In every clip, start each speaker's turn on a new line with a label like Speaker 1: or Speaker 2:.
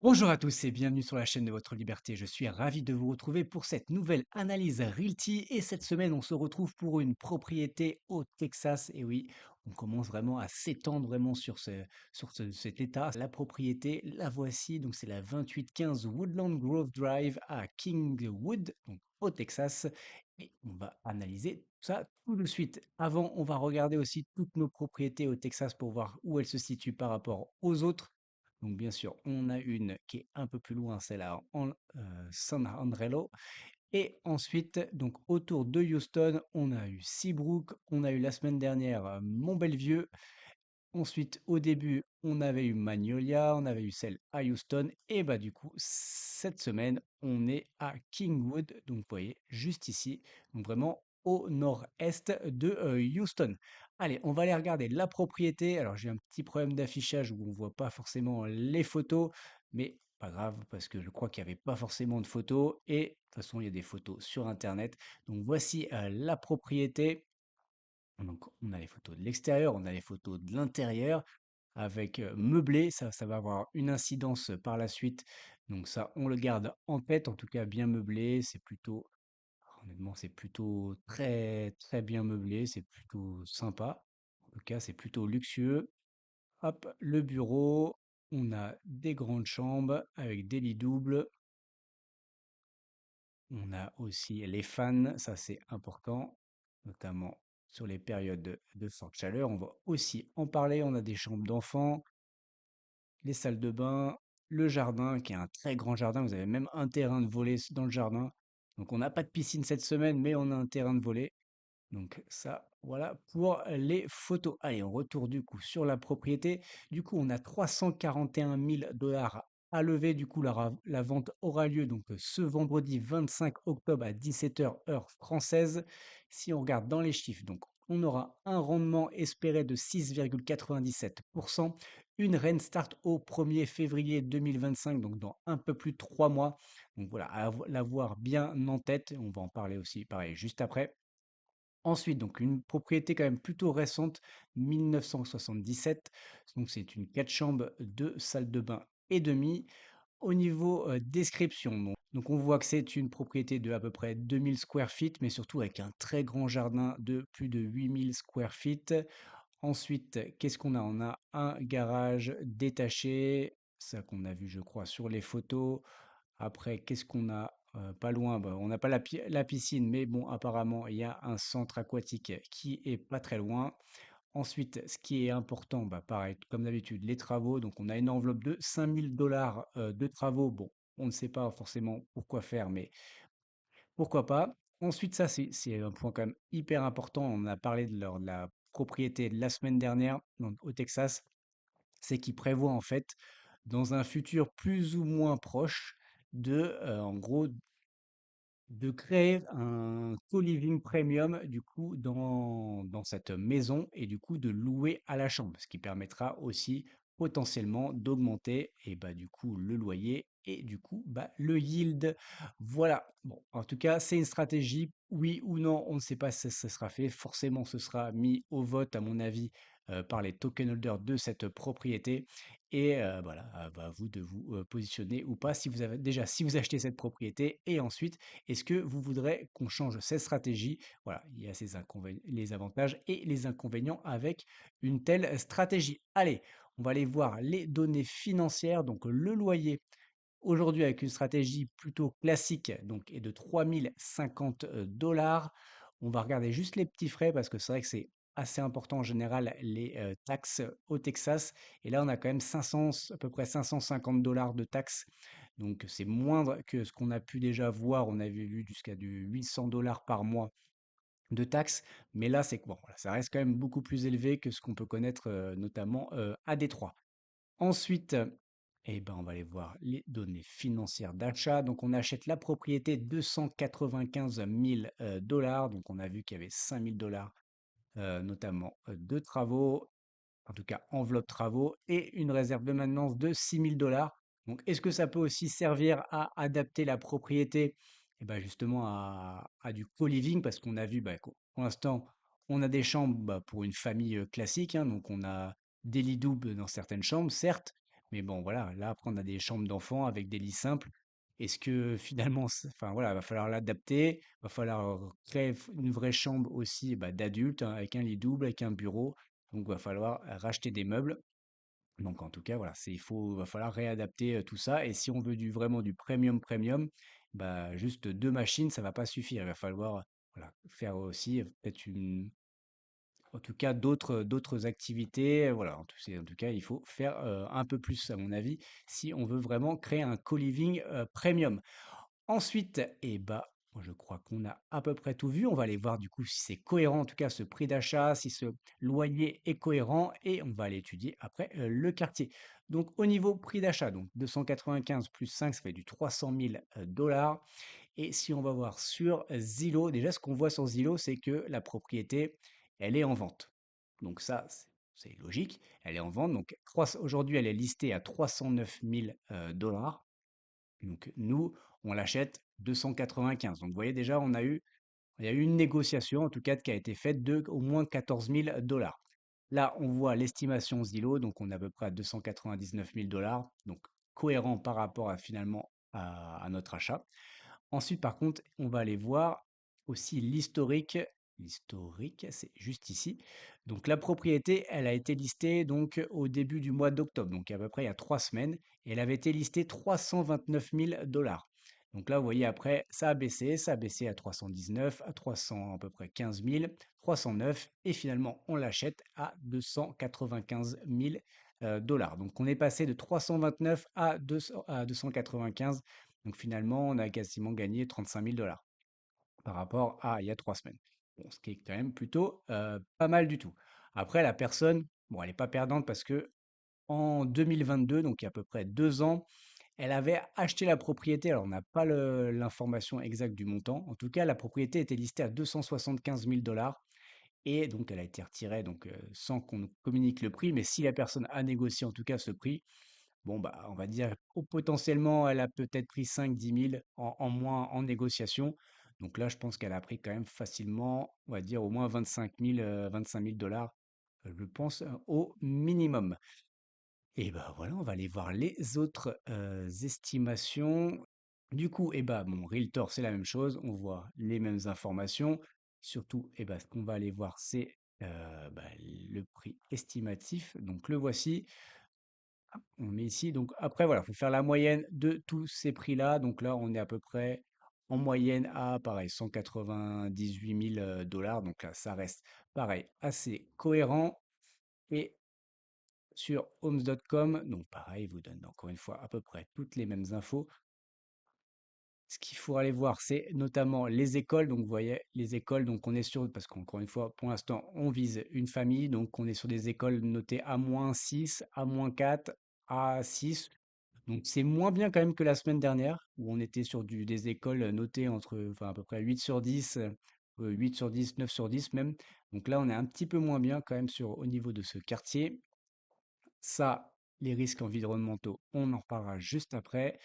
Speaker 1: Bonjour à tous et bienvenue sur la chaîne de votre liberté. Je suis ravi de vous retrouver pour cette nouvelle analyse Realty et cette semaine on se retrouve pour une propriété au Texas. Et oui, on commence vraiment à s'étendre vraiment cet état. La propriété, la voici, donc c'est la 2815 Woodland Grove Drive à Kingwood, donc au Texas. Et on va analyser tout ça tout de suite. Avant, on va regarder aussi toutes nos propriétés au Texas pour voir où elles se situent par rapport aux autres. Donc bien sûr, on a une qui est un peu plus loin, celle-là en San Andrelo. Et ensuite, donc autour de Houston, on a eu Seabrook, on a eu la semaine dernière Mont-Belvieu. Ensuite, au début, on avait eu Magnolia, on avait eu celle à Houston. Et bah du coup, cette semaine, on est à Kingwood, donc vous voyez, juste ici, donc vraiment au nord-est de Houston. Allez, on va aller regarder la propriété. Alors j'ai un petit problème d'affichage où on voit pas forcément les photos, mais pas grave, parce que je crois qu'il n'y avait pas forcément de photos. Et de toute façon, il y a des photos sur Internet. Donc voici la propriété. Donc, on a les photos de l'extérieur, on a les photos de l'intérieur avec meublé. Ça va avoir une incidence par la suite. Donc ça, on le garde en tête. En tout cas, bien meublé. C'est plutôt, honnêtement, c'est plutôt très, très bien meublé. C'est plutôt sympa. En tout cas, c'est plutôt luxueux. Hop, le bureau. On a des grandes chambres avec des lits doubles. On a aussi les fans, ça c'est important, notamment sur les périodes de forte chaleur. On va aussi en parler. On a des chambres d'enfants, les salles de bain, le jardin qui est un très grand jardin. Vous avez même un terrain de volley dans le jardin. Donc on n'a pas de piscine cette semaine, mais on a un terrain de volley. Donc ça, voilà pour les photos. Allez, on retourne du coup sur la propriété. Du coup, on a 341 000 dollars à lever. Du coup, la vente aura lieu donc ce vendredi 25 octobre à 17 heures heure française. Si on regarde dans les chiffres, donc on aura un rendement espéré de 6,97%. Une rent start au 1er février 2025, donc dans un peu plus de 3 mois. Donc voilà, à l'avoir bien en tête. On va en parler aussi, pareil, juste après. Ensuite, donc une propriété quand même plutôt récente, 1977. Donc c'est une 4 chambres, 2 salles de bain et demi. Au niveau description, donc on voit que c'est une propriété de à peu près 2000 square feet, mais surtout avec un très grand jardin de plus de 8000 square feet. Ensuite, qu'est-ce qu'on a? On a un garage détaché, ça qu'on a vu je crois sur les photos. Après, qu'est-ce qu'on a? Pas loin, bah, on n'a pas la piscine, mais bon, apparemment, il y a un centre aquatique qui est pas très loin. Ensuite, ce qui est important, bah, pareil, comme d'habitude, les travaux. Donc, on a une enveloppe de 5000 dollars de travaux. Bon, on ne sait pas forcément pourquoi faire, mais pourquoi pas. Ensuite, ça, c'est un point quand même hyper important. On a parlé de la propriété de la semaine dernière, donc, au Texas. C'est qu'ils prévoient en fait, dans un futur plus ou moins proche, en gros, de créer un co-living premium du coup dans cette maison et du coup de louer à la chambre, ce qui permettra aussi potentiellement d'augmenter et bah du coup le loyer et du coup bah le yield. Voilà. Bon, en tout cas, c'est une stratégie. Oui ou non, on ne sait pas si ça sera fait. Forcément, ce sera mis au vote, à mon avis, par les token holders de cette propriété. Et voilà, bah, à vous de vous positionner ou pas si vous achetez cette propriété et ensuite est-ce que vous voudrez qu'on change cette stratégie? Voilà, il y a les avantages et les inconvénients avec une telle stratégie. Allez, on va aller voir les données financières. Donc le loyer, aujourd'hui avec une stratégie plutôt classique, donc est de 3050 dollars. On va regarder juste les petits frais parce que c'est vrai que c'est assez important en général les taxes au Texas. Et là, on a quand même 500, à peu près 550 dollars de taxes. Donc c'est moindre que ce qu'on a pu déjà voir. On avait vu jusqu'à du 800 dollars par mois de taxes. Mais là, c'est bon, voilà, ça reste quand même beaucoup plus élevé que ce qu'on peut connaître notamment à Détroit. Ensuite, eh ben, on va aller voir les données financières d'achat. Donc, on achète la propriété 295 000 dollars. Donc, on a vu qu'il y avait 5 000 dollars, notamment de travaux, en tout cas enveloppe travaux, et une réserve de maintenance de 6 000 dollars. Donc, est-ce que ça peut aussi servir à adapter la propriété eh ben, justement à du co-living? Parce qu'on a vu, bah, pour l'instant, on a des chambres bah, pour une famille classique, hein. Donc, on a des lits doubles dans certaines chambres, certes. Mais bon, voilà, là, après, on a des chambres d'enfants avec des lits simples. Est-ce que finalement, enfin voilà, va falloir l'adapter, va falloir créer une vraie chambre aussi bah, d'adulte, hein, avec un lit double, avec un bureau. Donc, va falloir racheter des meubles. Donc, en tout cas, voilà, va falloir réadapter tout ça. Et si on veut vraiment du premium premium, bah, juste deux machines, ça va pas suffire. Il va falloir voilà, faire aussi peut-être en tout cas, d'autres activités, voilà, en tout cas, il faut faire, un peu plus à mon avis, si on veut vraiment créer un co-living, premium. Ensuite et bah, moi je crois qu'on a à peu près tout vu. On va aller voir du coup si c'est cohérent, en tout cas ce prix d'achat, si ce loyer est cohérent et on va aller étudier après, le quartier. Donc au niveau prix d'achat, donc 295 plus 5 ça fait du 300 000 dollars. Et si on va voir sur Zillow, déjà ce qu'on voit sur Zillow, c'est que la propriété, elle est en vente. Donc ça, c'est logique, elle est en vente. Donc aujourd'hui, elle est listée à 309 000 dollars. Donc nous, on l'achète 295. Donc vous voyez déjà, il y a eu une négociation, en tout cas, qui a été faite de au moins 14 000 dollars. Là, on voit l'estimation Zillow, donc on est à peu près à 299 000 dollars, donc cohérent par rapport à finalement à notre achat. Ensuite, par contre, on va aller voir aussi l'historique. L'historique, c'est juste ici. Donc la propriété, elle a été listée donc au début du mois d'octobre, donc à peu près il y a 3 semaines, et elle avait été listée 329 000 dollars. Donc là, vous voyez, après, ça a baissé à 319, à 300, à peu près 15 000, 309, et finalement, on l'achète à 295 000 dollars. Donc on est passé de 329 à 295. Donc finalement, on a quasiment gagné 35 000 dollars par rapport à il y a 3 semaines. Bon, ce qui est quand même plutôt pas mal du tout. Après, la personne, bon, elle n'est pas perdante parce que en 2022, donc il y a à peu près 2 ans, elle avait acheté la propriété. Alors, on n'a pas l'information exacte du montant. En tout cas, la propriété était listée à 275 000 dollars. Et donc, elle a été retirée donc, sans qu'on nous communique le prix. Mais si la personne a négocié en tout cas ce prix, bon, bah, on va dire, potentiellement, elle a peut-être pris 5 10 000 en moins en négociation. Donc là, je pense qu'elle a pris quand même facilement, on va dire, au moins 25 000 dollars, je pense, au minimum. Et bah voilà, on va aller voir les autres estimations. Du coup, et bah, mon Realtor, c'est la même chose. On voit les mêmes informations. Surtout, et bah, ce qu'on va aller voir, c'est bah, le prix estimatif. Donc le voici. On met ici, donc après voilà, il faut faire la moyenne de tous ces prix-là. Donc là, on est à peu près en moyenne à pareil 198 000 dollars. Donc là, ça reste pareil assez cohérent. Et sur homes.com, donc pareil, il vous donne encore une fois à peu près toutes les mêmes infos. Ce qu'il faut aller voir, c'est notamment les écoles. Donc, vous voyez, les écoles, donc on est sur, parce qu'encore une fois, pour l'instant, on vise une famille. Donc, on est sur des écoles notées A-6, A-4, A6. Donc, c'est moins bien quand même que la semaine dernière, où on était sur des écoles notées entre, enfin, à peu près 8 sur 10, 8 sur 10, 9 sur 10 même. Donc là, on est un petit peu moins bien quand même au niveau de ce quartier. Ça, les risques environnementaux, on en reparlera juste après.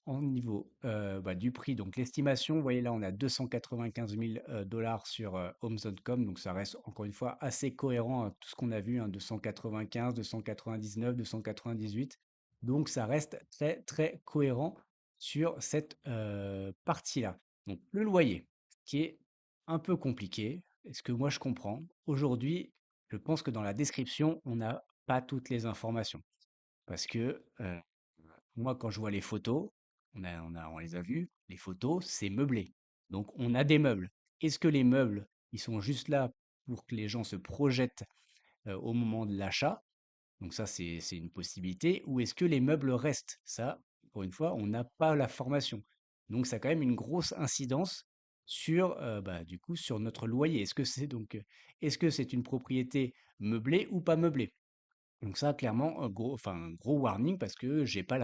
Speaker 1: Au niveau bah, du prix, donc l'estimation, vous voyez là, on a 295 000 dollars sur Homes.com, donc ça reste encore une fois assez cohérent à tout ce qu'on a vu, hein, 295, 299, 298. Donc ça reste très très cohérent sur cette partie-là. Donc le loyer, qui est un peu compliqué, est-ce que moi je comprends? Aujourd'hui, je pense que dans la description, on n'a pas toutes les informations. Parce que moi, quand je vois les photos, on les a vues, les photos, c'est meublé. Donc, on a des meubles. Est-ce que les meubles, ils sont juste là pour que les gens se projettent au moment de l'achat? Donc ça, c'est une possibilité. Ou est-ce que les meubles restent? Ça, encore une fois, on n'a pas la formation. Donc, ça a quand même une grosse incidence sur, bah, du coup, sur notre loyer. Est-ce que c'est une propriété meublée ou pas meublée? Donc ça, clairement, gros warning parce que j'ai pas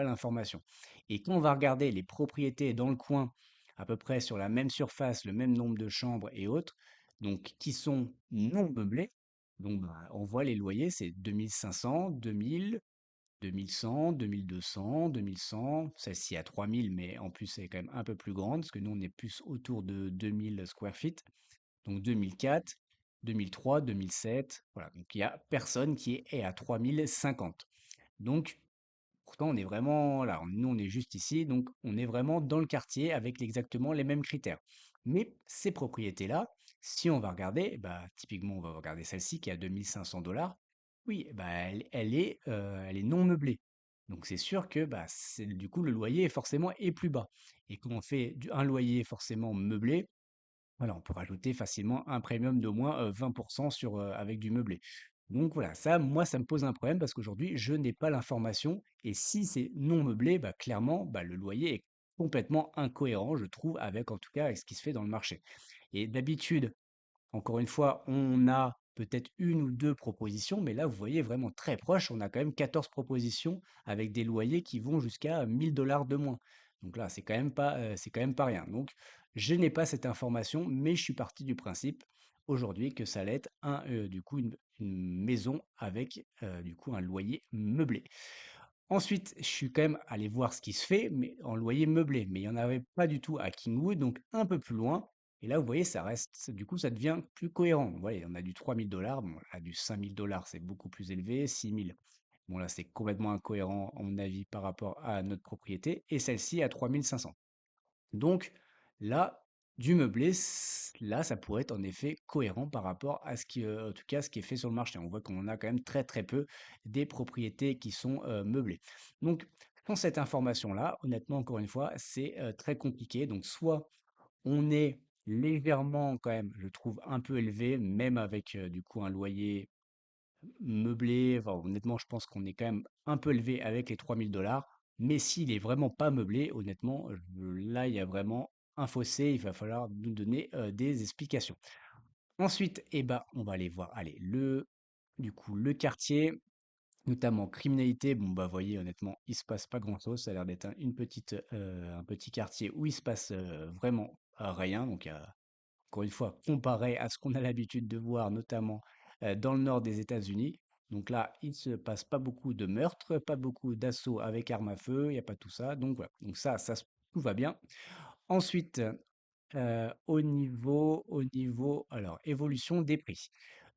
Speaker 1: l'information. Et quand on va regarder les propriétés dans le coin, à peu près sur la même surface, le même nombre de chambres et autres, donc qui sont non meublées, donc bah, on voit les loyers, c'est 2500, 2000, 2100, 2200, 2100, celle-ci à 3000, mais en plus c'est quand même un peu plus grande, parce que nous on est plus autour de 2000 square feet. Donc 2004, 2003, 2007, voilà. Donc il y a personne qui est à 3050. Donc Pourtant, on est vraiment là, nous, on est juste ici, donc on est vraiment dans le quartier avec exactement les mêmes critères. Mais ces propriétés-là, si on va regarder, bah, typiquement, on va regarder celle-ci qui est à 2 500 $. Oui, bah, elle est non meublée. Donc c'est sûr que bah, du coup, le loyer est forcément est plus bas. Et quand on fait un loyer forcément meublé, voilà, on peut rajouter facilement un premium d'au moins 20% avec du meublé. Donc voilà, ça, moi, ça me pose un problème parce qu'aujourd'hui, je n'ai pas l'information. Et si c'est non meublé, bah, clairement, bah, le loyer est complètement incohérent, je trouve, avec en tout cas avec ce qui se fait dans le marché. Et d'habitude, encore une fois, on a peut-être une ou 2 propositions, mais là, vous voyez vraiment très proche, on a quand même 14 propositions avec des loyers qui vont jusqu'à 1 000 $ de moins. Donc là, c'est quand même pas rien. Donc, je n'ai pas cette information, mais je suis parti du principe aujourd'hui que ça allait être du coup, une maison avec du coup un loyer meublé. Ensuite, je suis quand même allé voir ce qui se fait, mais en loyer meublé. Mais il n'y en avait pas du tout à Kingwood, donc un peu plus loin. Et là, vous voyez, du coup, ça devient plus cohérent. Vous voyez, on a du 3 000 $, bon, là, du 5 000 $, c'est beaucoup plus élevé, 6 000. Bon, là, c'est complètement incohérent, à mon avis, par rapport à notre propriété. Et celle-ci à 3 500. Donc là, du meublé, là, ça pourrait être en effet cohérent par rapport à en tout cas, ce qui est fait sur le marché. On voit qu'on en a quand même très très peu des propriétés qui sont meublées. Donc, sans cette information-là, honnêtement, encore une fois, c'est très compliqué. Donc, soit on est légèrement quand même, je trouve, un peu élevé, même avec du coup un loyer meublé, enfin, honnêtement, je pense qu'on est quand même un peu élevé avec les 3 000 $. Mais s'il est vraiment pas meublé, honnêtement, là, il y a vraiment un fossé. Il va falloir nous donner des explications. Ensuite, eh ben, on va aller voir, allez, du coup, le quartier, notamment criminalité. Bon, bah, voyez, honnêtement, il se passe pas grand-chose. Ça a l'air d'être un petit quartier où il se passe vraiment rien. Donc, il y a encore une fois, comparé à ce qu'on a l'habitude de voir, notamment dans le nord des États-Unis. Donc là, il ne se passe pas beaucoup de meurtres, pas beaucoup d'assauts avec armes à feu, il n'y a pas tout ça. Donc voilà, donc tout va bien. Ensuite, alors, évolution des prix.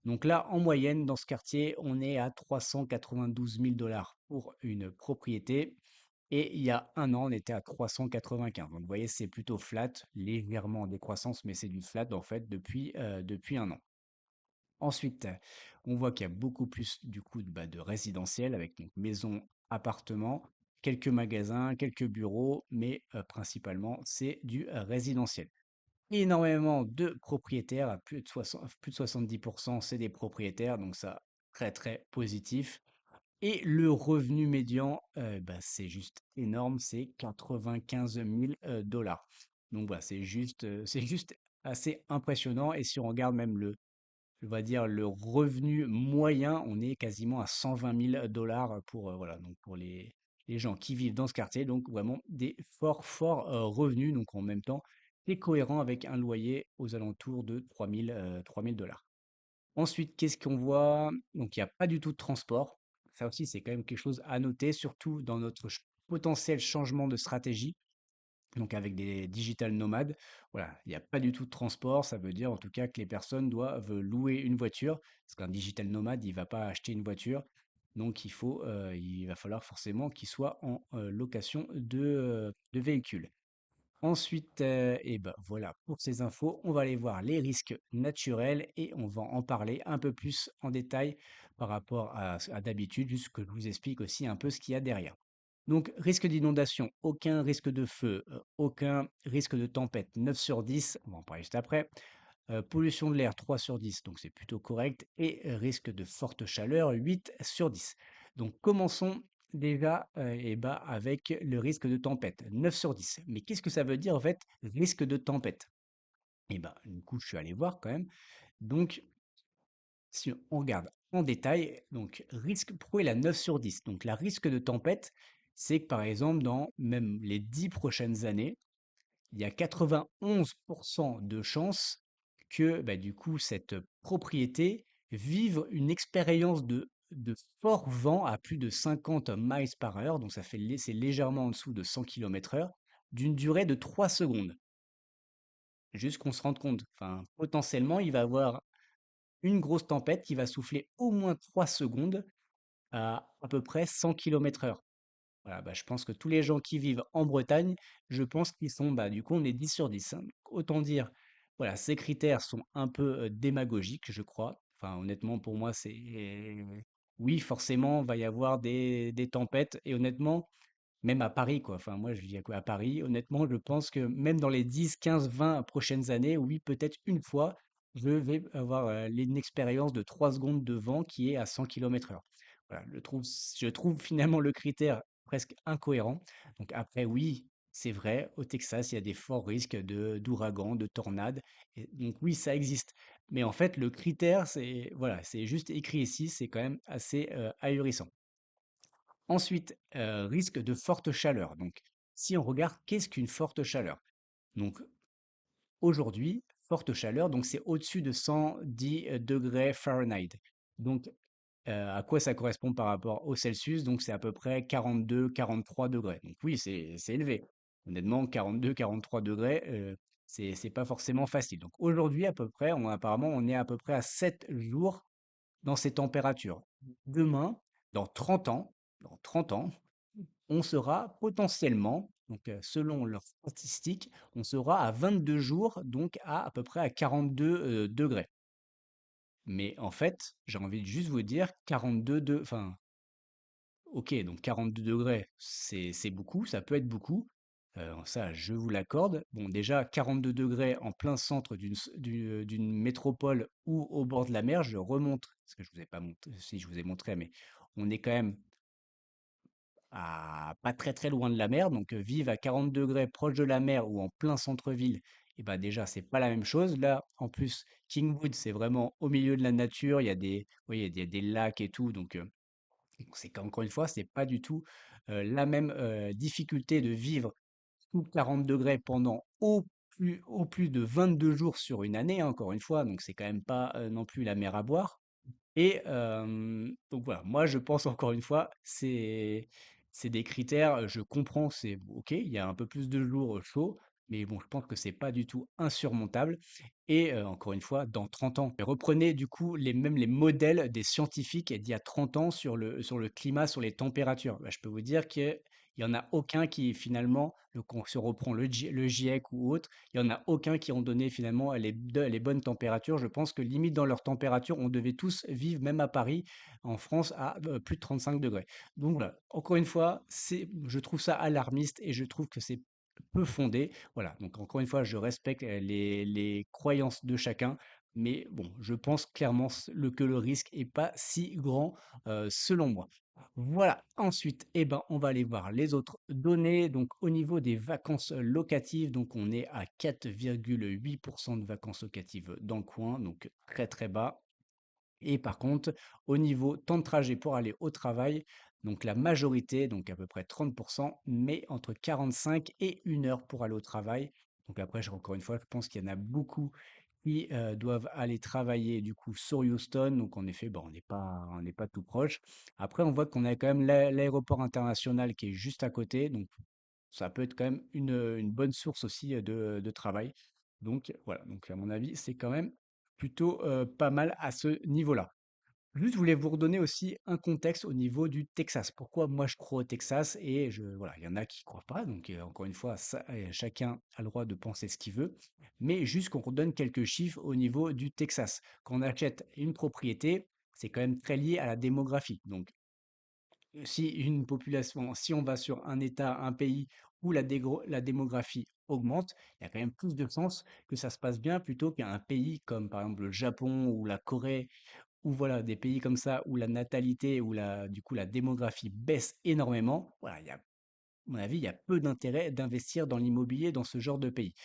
Speaker 1: Donc là, en moyenne, dans ce quartier, on est à 392 000 $ pour une propriété. Et il y a un an, on était à 395. Donc vous voyez, c'est plutôt flat, légèrement en décroissance, mais c'est du flat en fait depuis un an. Ensuite, on voit qu'il y a beaucoup plus du coup de résidentiel avec donc maison, appartement, quelques magasins, quelques bureaux, mais principalement c'est du résidentiel. Énormément de propriétaires, à plus de 70%, c'est des propriétaires, donc ça, très très positif. Et le revenu médian, bah, c'est juste énorme, c'est 95 000 $. Donc voilà, c'est juste assez impressionnant. Et si on regarde même on va dire le revenu moyen, on est quasiment à 120 000 $ voilà, donc pour les gens qui vivent dans ce quartier. Donc vraiment des forts revenus. Donc en même temps, c'est cohérent avec un loyer aux alentours de 3 000 $. Ensuite, qu'est-ce qu'on voit? Donc, il y a pas du tout de transport. Ça aussi, c'est quand même quelque chose à noter, surtout dans notre potentiel changement de stratégie. Donc, avec des digital nomades, voilà, il n'y a pas du tout de transport. Ça veut dire en tout cas que les personnes doivent louer une voiture, parce qu'un digital nomade, il va pas acheter une voiture. Donc, il va falloir forcément qu'il soit en location de véhicules. Ensuite, et ben voilà, pour ces infos, on va aller voir les risques naturels et on va en parler un peu plus en détail par rapport à d'habitude, juste que je vous explique aussi un peu ce qu'il y a derrière. Donc, risque d'inondation, aucun risque de feu, aucun risque de tempête, 9 sur 10, on va en parler juste après. Pollution de l'air, 3 sur 10, donc c'est plutôt correct. Et risque de forte chaleur, 8 sur 10. Donc commençons déjà avec le risque de tempête, 9 sur 10. Mais qu'est-ce que ça veut dire en fait, risque de tempête? Et ben, du coup, je suis allé voir quand même. Donc, si on regarde en détail, donc risque, pourquoi il a 9 sur 10? Donc, la risque de tempête, c'est que par exemple, dans même les 10 prochaines années, il y a 91% de chances que bah, du coup cette propriété vive une expérience de fort vent à plus de 50 miles par heure, donc c'est légèrement en dessous de 100 km/h, d'une durée de 3 secondes. Juste qu'on se rende compte, enfin, potentiellement, il va y avoir une grosse tempête qui va souffler au moins 3 secondes à peu près 100 km/h. Voilà, bah, je pense que tous les gens qui vivent en Bretagne, je pense qu'ils sont, bah, du coup, on est 10 sur 10, hein. Donc, autant dire, voilà, ces critères sont un peu démagogiques, je crois. Enfin, honnêtement, pour moi, c'est... Oui, forcément, va y avoir des tempêtes. Et honnêtement, même à Paris, quoi. Enfin, moi, je vis à Paris. Honnêtement, je pense que même dans les 10, 15, 20 prochaines années, oui, peut-être une fois, je vais avoir une expérience de 3 secondes de vent qui est à 100 km/h. Voilà, je trouve finalement le critère presque incohérent. Donc après, oui, c'est vrai, au Texas, il y a des forts risques d'ouragans, de tornades. Et donc oui, ça existe. Mais en fait, le critère, c'est voilà, c'est juste écrit ici, c'est quand même assez ahurissant. Ensuite, risque de forte chaleur. Donc, si on regarde, qu'est-ce qu'une forte chaleur? Donc, aujourd'hui, forte chaleur, donc c'est au-dessus de 110 degrés Fahrenheit. Donc, à quoi ça correspond par rapport au Celsius? Donc, c'est à peu près 42, 43 degrés. Donc, oui, c'est élevé. Honnêtement, 42, 43 degrés, c'est pas forcément facile. Donc, aujourd'hui, à peu près, apparemment, on est à peu près à 7 jours dans ces températures. Demain, dans 30 ans, dans 30 ans, on sera potentiellement, donc selon leurs statistiques, on sera à 22 jours, donc à peu près à 42 degrés. Mais en fait, j'ai envie de juste vous dire 42 enfin, ok, donc 42 degrés, c'est beaucoup, ça peut être beaucoup. Ça, je vous l'accorde. Bon, déjà, 42 degrés en plein centre d'une métropole ou au bord de la mer, je remonte, parce que je vous ai pas montré, si je vous ai montré, mais on est quand même pas très très loin de la mer, donc vivre à 40 degrés proche de la mer ou en plein centre-ville, et ben déjà c'est pas la même chose. Là, en plus, Kingwood, c'est vraiment au milieu de la nature, il y a des, oui, il y a des lacs et tout, donc c'est qu'encore une fois, c'est pas du tout la même difficulté de vivre sous 40 degrés pendant au plus de 22 jours sur une année, hein, encore une fois, donc c'est quand même pas non plus la mer à boire. Et donc voilà, moi je pense encore une fois, c'est des critères, je comprends, c'est OK, il y a un peu plus de jours chauds, mais bon, je pense que c'est pas du tout insurmontable. Et encore une fois, dans 30 ans, reprenez du coup les modèles des scientifiques d'il y a 30 ans sur le climat, sur les températures. Bah, je peux vous dire qu'il y en a aucun qui finalement, quand on reprend le GIEC ou autre, il y en a aucun qui ont donné finalement les bonnes températures. Je pense que limite dans leur température, on devait tous vivre, même à Paris, en France, à plus de 35 degrés. Donc voilà, encore une fois, je trouve ça alarmiste et je trouve que c'est peu fondé. Voilà, donc encore une fois, je respecte les croyances de chacun, mais bon, je pense clairement que le risque est pas si grand selon moi. Voilà, ensuite, eh ben, on va aller voir les autres données. Donc, au niveau des vacances locatives, donc on est à 4,8% de vacances locatives dans le coin, donc très très bas. Et par contre, au niveau temps de trajet pour aller au travail, donc la majorité, donc à peu près 30%, met entre 45 et 1 heure pour aller au travail. Donc après, encore une fois, je pense qu'il y en a beaucoup qui doivent aller travailler du coup sur Houston. Donc en effet, bon, on n'est pas tout proche. Après, on voit qu'on a quand même l'aéroport international qui est juste à côté. Donc ça peut être quand même une bonne source aussi de travail. Donc voilà, donc à mon avis, c'est quand même plutôt pas mal à ce niveau-là. Juste, je voulais vous redonner aussi un contexte au niveau du Texas. Pourquoi moi je crois au Texas et voilà, il y en a qui croient pas. Donc encore une fois, chacun a le droit de penser ce qu'il veut. Mais juste qu'on redonne quelques chiffres au niveau du Texas. Quand on achète une propriété, c'est quand même très lié à la démographie. Donc si une population, si on va sur un État, un pays où la démographie augmente, il y a quand même plus de chances que ça se passe bien plutôt qu'un pays comme par exemple le Japon ou la Corée ou voilà, des pays comme ça où la natalité ou du coup la démographie baisse énormément. Voilà, à mon avis, il y a peu d'intérêt d'investir dans l'immobilier dans ce genre de pays.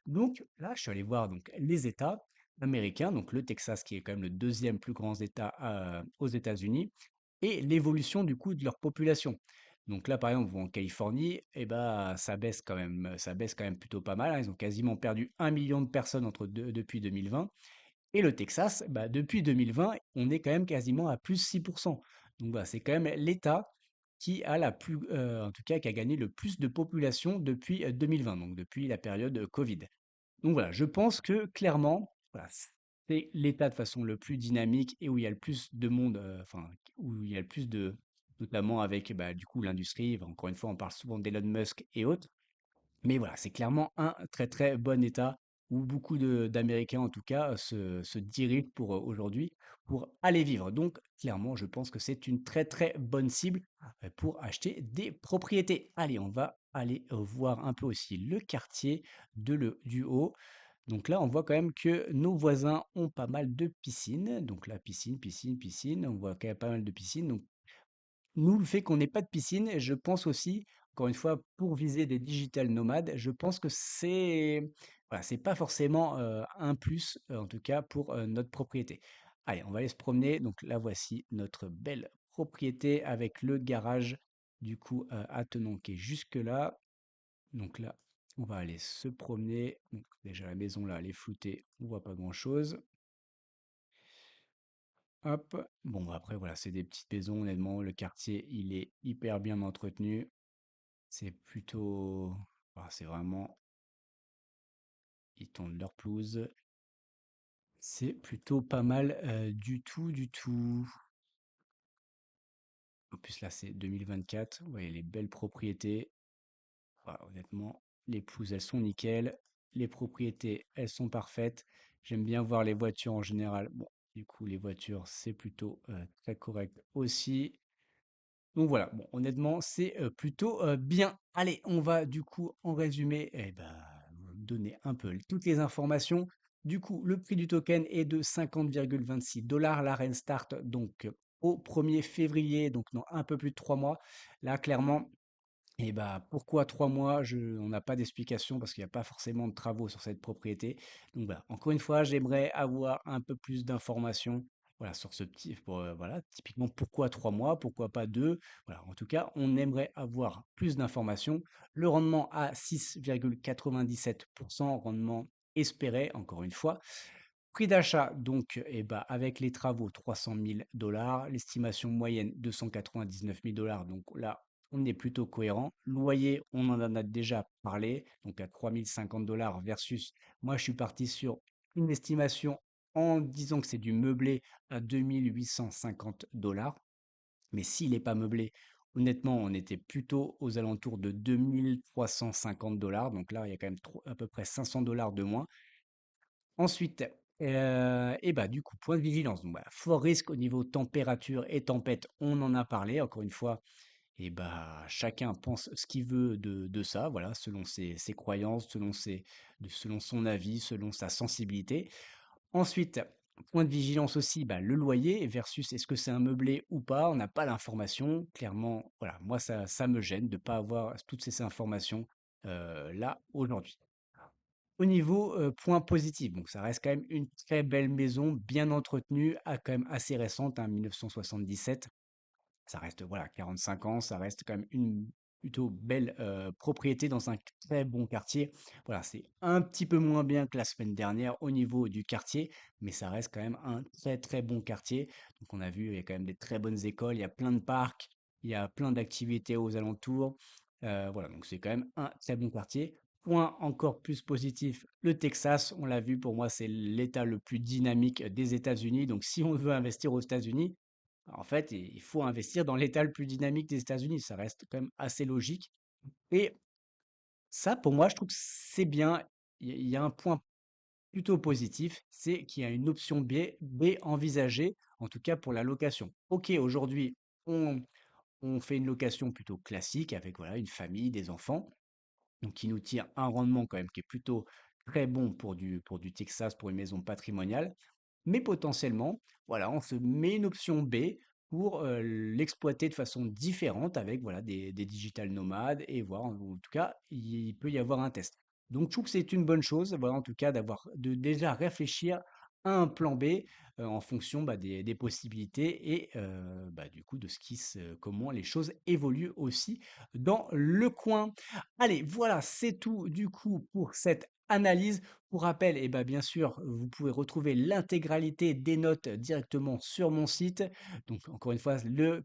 Speaker 1: Donc là, je suis allé voir donc les États américains, donc le Texas qui est quand même le deuxième plus grand État aux États-Unis, et l'évolution du coup de leur population. Donc là, par exemple, vous en Californie, eh ben, ça baisse quand même plutôt pas mal, hein. Ils ont quasiment perdu 1 million de personnes depuis 2020. Et le Texas, bah, depuis 2020, on est quand même quasiment à plus 6%. Donc voilà, c'est quand même l'État qui a en tout cas, qui a gagné le plus de population depuis 2020, donc depuis la période Covid. Donc voilà, je pense que clairement, voilà, c'est l'État de façon le plus dynamique et où il y a le plus de monde, enfin, où il y a le plus notamment avec, bah, du coup, l'industrie. Bah, encore une fois, on parle souvent d'Elon Musk et autres. Mais voilà, c'est clairement un très, très bon état où beaucoup d'Américains, en tout cas, se dirigent pour, aujourd'hui, pour aller vivre. Donc clairement, je pense que c'est une très, très bonne cible, pour acheter des propriétés. Allez, on va aller, voir un peu aussi le quartier du haut. Donc là, on voit quand même que nos voisins ont pas mal de piscines. Donc là, piscine, piscine, piscine, on voit quand même pas mal de piscines. Donc nous, le fait qu'on n'ait pas de piscine, je pense aussi, encore une fois, pour viser des digital nomades, je pense que c'est voilà, c'est pas forcément, un plus, en tout cas pour, notre propriété. Allez, on va aller se promener. Donc là, voici notre belle propriété avec le garage, du coup, attenant qui est jusque là. Donc là, on va aller se promener. Donc déjà la maison là, elle est floutée, on voit pas grand-chose. Hop. Bon, bah, après voilà, c'est des petites maisons, honnêtement, le quartier, il est hyper bien entretenu. C'est plutôt c'est vraiment ils tondent leur pelouse. C'est plutôt pas mal, du tout, du tout. En plus là, c'est 2024. Vous voyez les belles propriétés. Honnêtement, les pelouses, elles sont nickel. Les propriétés, elles sont parfaites. J'aime bien voir les voitures en général. Bon, du coup, les voitures, c'est plutôt, très correct aussi. Donc voilà, bon, honnêtement, c'est, plutôt, bien. Allez, on va du coup, en résumé, vous donner un peu toutes les informations. Du coup, le prix du token est de 50,26 $. La reine start donc, au 1er février, donc dans un peu plus de 3 mois. Là, clairement, pourquoi 3 mois? On n'a pas d'explication parce qu'il n'y a pas forcément de travaux sur cette propriété. Donc voilà, encore une fois, j'aimerais avoir un peu plus d'informations, voilà, sur ce petit voilà, typiquement pourquoi 3 mois? Pourquoi pas 2? Voilà, en tout cas, on aimerait avoir plus d'informations. Le rendement à 6,97, rendement espéré, encore une fois. Prix d'achat, donc, avec les travaux, 300 000 $, l'estimation moyenne, 299 000 $. Donc là, on est plutôt cohérent. Loyer, on en a déjà parlé, donc à 3 050 $ versus, moi, je suis parti sur une estimation en disant que c'est du meublé à 2 850 $. Mais s'il n'est pas meublé, honnêtement, on était plutôt aux alentours de 2 350 $. Donc là, il y a quand même à peu près 500 $ de moins. Ensuite, du coup, point de vigilance. Donc, fort risque au niveau température et tempête, on en a parlé. Encore une fois, chacun pense ce qu'il veut de ça, voilà, selon ses croyances, selon son avis, selon sa sensibilité. Ensuite, point de vigilance aussi, le loyer versus est-ce que c'est un meublé ou pas, on n'a pas l'information. Clairement, voilà, moi ça me gêne de ne pas avoir toutes ces informations là aujourd'hui. Au niveau, point positif, donc ça reste quand même une très belle maison, bien entretenue, quand même assez récente, hein, 1977. Ça reste, voilà, 45 ans, ça reste quand même une plutôt belle, propriété dans un très bon quartier. Voilà, c'est un petit peu moins bien que la semaine dernière au niveau du quartier, mais ça reste quand même un très, très bon quartier. Donc on a vu, il y a quand même des très bonnes écoles, il y a plein de parcs, il y a plein d'activités aux alentours. Voilà, donc c'est quand même un très bon quartier. Point encore plus positif, le Texas, on l'a vu, pour moi, c'est l'État le plus dynamique des États-Unis. Donc si on veut investir aux États-Unis, en fait, il faut investir dans l'État le plus dynamique des États-Unis. Ça reste quand même assez logique. Et ça, pour moi, je trouve que c'est bien. Il y a un point plutôt positif, c'est qu'il y a une option B envisagée, en tout cas pour la location. Ok, aujourd'hui, on fait une location plutôt classique avec voilà, une famille, des enfants donc qui nous tire un rendement quand même qui est plutôt très bon pour du Texas, pour une maison patrimoniale. Mais potentiellement, voilà, on se met une option B pour l'exploiter de façon différente avec voilà, des digital nomades et voir, en tout cas, il peut y avoir un test. Donc, je trouve que c'est une bonne chose, voilà, en tout cas, de déjà réfléchir à un plan B en fonction des possibilités et du coup de comment les choses évoluent aussi dans le coin. Allez, voilà, c'est tout du coup pour cette analyse. Pour rappel, bien sûr, vous pouvez retrouver l'intégralité des notes directement sur mon site. Donc, encore une fois, le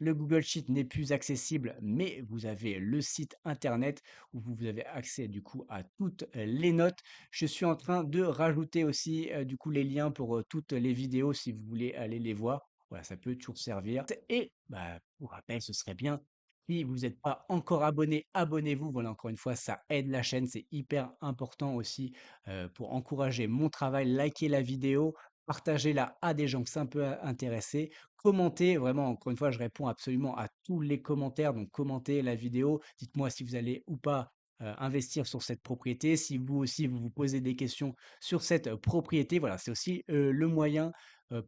Speaker 1: Google Sheet n'est plus accessible, mais vous avez le site internet où vous avez accès du coup à toutes les notes. Je suis en train de rajouter aussi du coup les liens pour toutes les vidéos si vous voulez aller les voir. Voilà, ça peut toujours servir. Et bah, pour rappel, ce serait bien, si vous n'êtes pas encore abonné, abonnez-vous. Voilà, encore une fois, ça aide la chaîne. C'est hyper important aussi pour encourager mon travail. Likez la vidéo, partagez-la à des gens que ça peut intéresser. Commentez, vraiment, encore une fois, je réponds absolument à tous les commentaires. Donc, commentez la vidéo. Dites-moi si vous allez ou pas investir sur cette propriété. Si vous aussi, vous vous posez des questions sur cette propriété, voilà, c'est aussi le moyen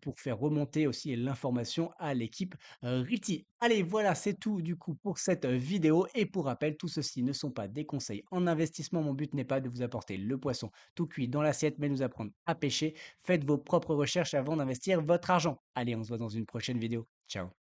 Speaker 1: pour faire remonter aussi l'information à l'équipe Riti. Allez, voilà, c'est tout du coup pour cette vidéo. Et pour rappel, tout ceci ne sont pas des conseils en investissement. Mon but n'est pas de vous apporter le poisson tout cuit dans l'assiette, mais nous apprendre à pêcher. Faites vos propres recherches avant d'investir votre argent. Allez, on se voit dans une prochaine vidéo. Ciao.